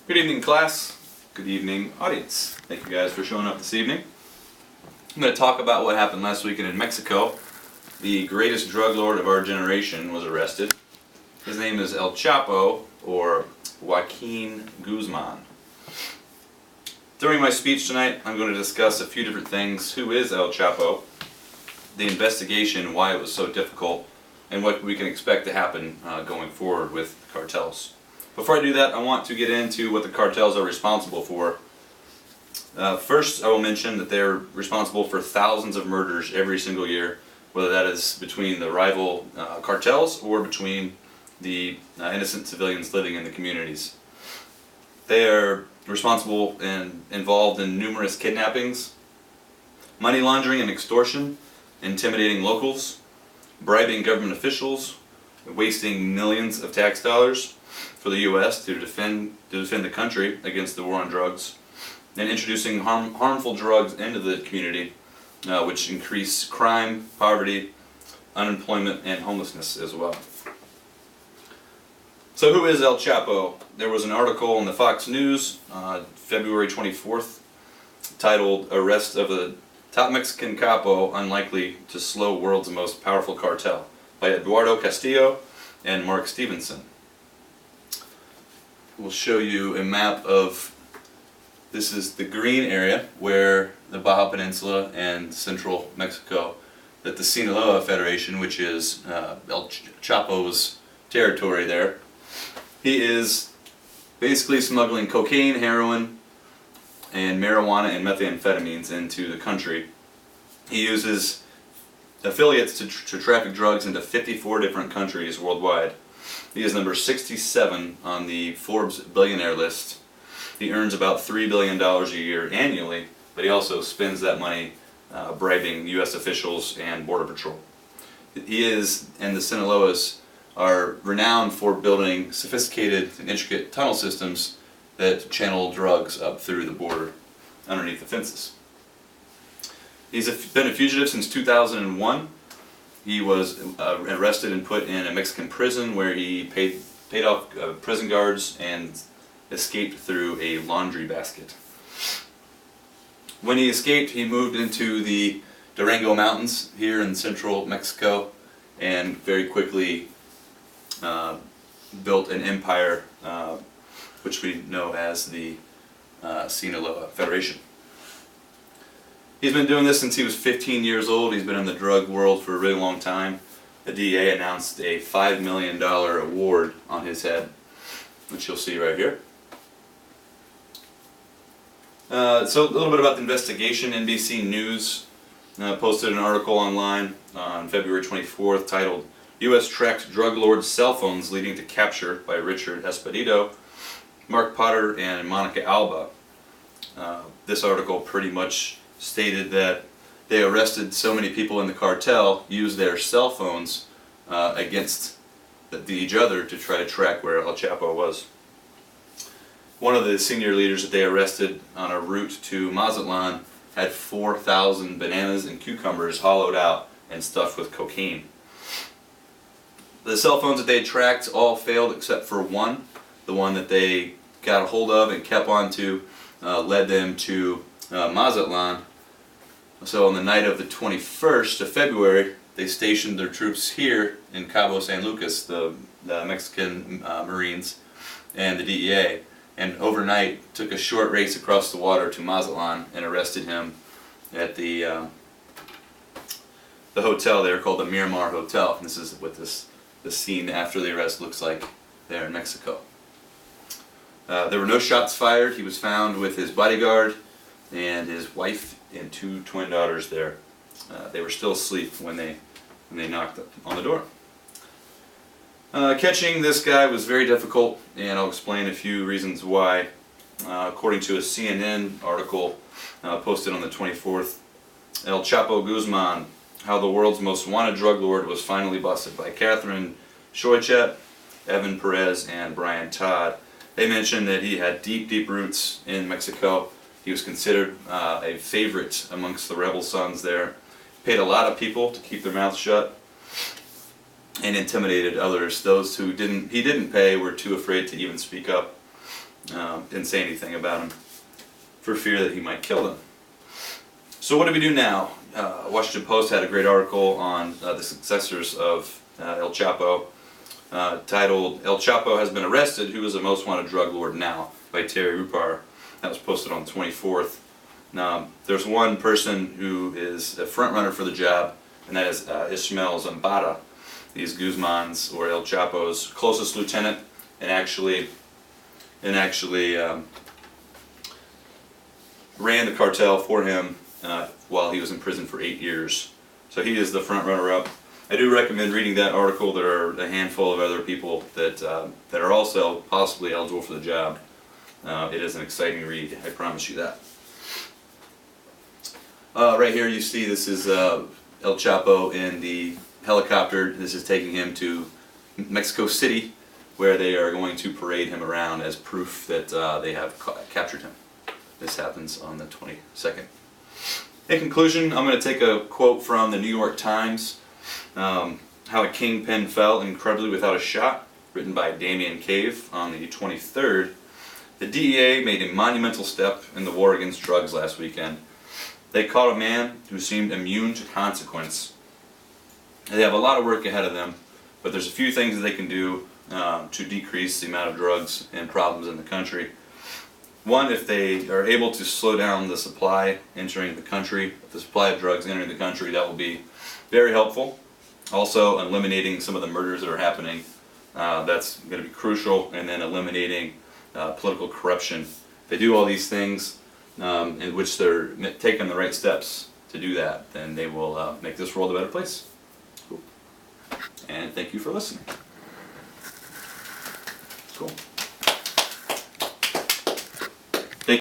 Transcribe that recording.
Good evening, class. Good evening, audience. Thank you guys for showing up this evening. I'm going to talk about what happened last weekend in Mexico. The greatest drug lord of our generation was arrested. His name is El Chapo, or Joaquin Guzman. During my speech tonight, I'm going to discuss a few different things. Who is El Chapo? The investigation, why it was so difficult, and what we can expect to happen going forward with cartels. Before I do that, I want to get into what the cartels are responsible for. First, I will mention that they're responsible for thousands of murders every single year, whether that is between the rival cartels or between the innocent civilians living in the communities. They are responsible and involved in numerous kidnappings, money laundering and extortion, intimidating locals, bribing government officials, wasting millions of tax dollars for the U.S. to defend the country against the war on drugs, and introducing harmful drugs into the community, which increase crime, poverty, unemployment, and homelessness as well. So who is El Chapo? There was an article in the Fox News, February 24th, titled "Arrest of a Top Mexican Capo Unlikely to Slow World's Most Powerful Cartel" by Eduardo Castillo and Mark Stevenson. We'll show you a map of, this is the green area where the Baja Peninsula and central Mexico, that the Sinaloa Federation, which is El Chapo's territory there, he is basically smuggling cocaine, heroin, and marijuana and methamphetamines into the country. He uses affiliates to traffic drugs into 54 different countries worldwide. He is number 67 on the Forbes billionaire list. He earns about $3 billion a year annually, but he also spends that money bribing U.S. officials and Border Patrol. He is, and the Sinaloas are renowned for building sophisticated and intricate tunnel systems that channel drugs up through the border underneath the fences. He's been a fugitive since 2001. He was arrested and put in a Mexican prison where he paid off prison guards and escaped through a laundry basket. When he escaped, he moved into the Durango Mountains here in central Mexico and very quickly built an empire which we know as the Sinaloa Federation. He's been doing this since he was 15 years old. He's been in the drug world for a really long time. The DEA announced a $5 million award on his head, which you'll see right here. So a little bit about the investigation. NBC News posted an article online on February 24th titled "U.S. Tracks Drug Lord's Cell Phones Leading to Capture" by Richard Esposito, Mark Potter, and Monica Alba. This article pretty much stated that they arrested so many people in the cartel, used their cell phones against each other to try to track where El Chapo was. One of the senior leaders that they arrested on a route to Mazatlan had 4,000 bananas and cucumbers hollowed out and stuffed with cocaine. The cell phones that they tracked all failed except for one. The one that they got a hold of and kept onto led them to Mazatlan. So on the night of the 21st of February, they stationed their troops here in Cabo San Lucas, the Mexican Marines and the DEA, and overnight took a short race across the water to Mazatlan and arrested him at the hotel there called the Miramar Hotel. And this is what the scene after the arrest looks like there in Mexico. There were no shots fired. He was found with his bodyguard and his wife and two twin daughters there. They were still asleep when they knocked on the door. Catching this guy was very difficult, and I'll explain a few reasons why. According to a CNN article posted on the 24th, El Chapo Guzman, How the World's Most Wanted Drug Lord Was Finally Busted, by Catherine Shoichet, Evan Perez, and Brian Todd. They mentioned that he had deep roots in Mexico. He was considered a favorite amongst the rebel sons there. Paid a lot of people to keep their mouths shut and intimidated others. Those who he didn't pay were too afraid to even speak up. didn't say anything about him for fear that he might kill them. So what do we do now? Washington Post had a great article on the successors of El Chapo, titled "El Chapo Has Been Arrested, Who is the Most Wanted Drug Lord Now?" by Terry Rupar. That was posted on the 24th. There's one person who is a front runner for the job, and that is Ismael Zambada. He's Guzman's, or El Chapo's, closest lieutenant, and actually ran the cartel for him while he was in prison for 8 years. So he is the front runner-up. I do recommend reading that article. There are a handful of other people that are also possibly eligible for the job. It is an exciting read, I promise you that. Right here you see this is El Chapo in the helicopter. This is taking him to Mexico City, where they are going to parade him around as proof that they have captured him. This happens on the 22nd. In conclusion, I'm going to take a quote from the New York Times, How a Kingpin Fell Incredibly Without a Shot, written by Damian Cave on the 23rd. The DEA made a monumental step in the war against drugs last weekend. They caught a man who seemed immune to consequence. They have a lot of work ahead of them, but there's a few things that they can do to decrease the amount of drugs and problems in the country. One, if they are able to slow down the supply entering the country, the supply of drugs entering the country, that will be very helpful. Also, eliminating some of the murders that are happening, that's going to be crucial, and then eliminating political corruption. If they do all these things, in which they're taking the right steps to do that, then they will make this world a better place. Cool. And thank you for listening. Cool.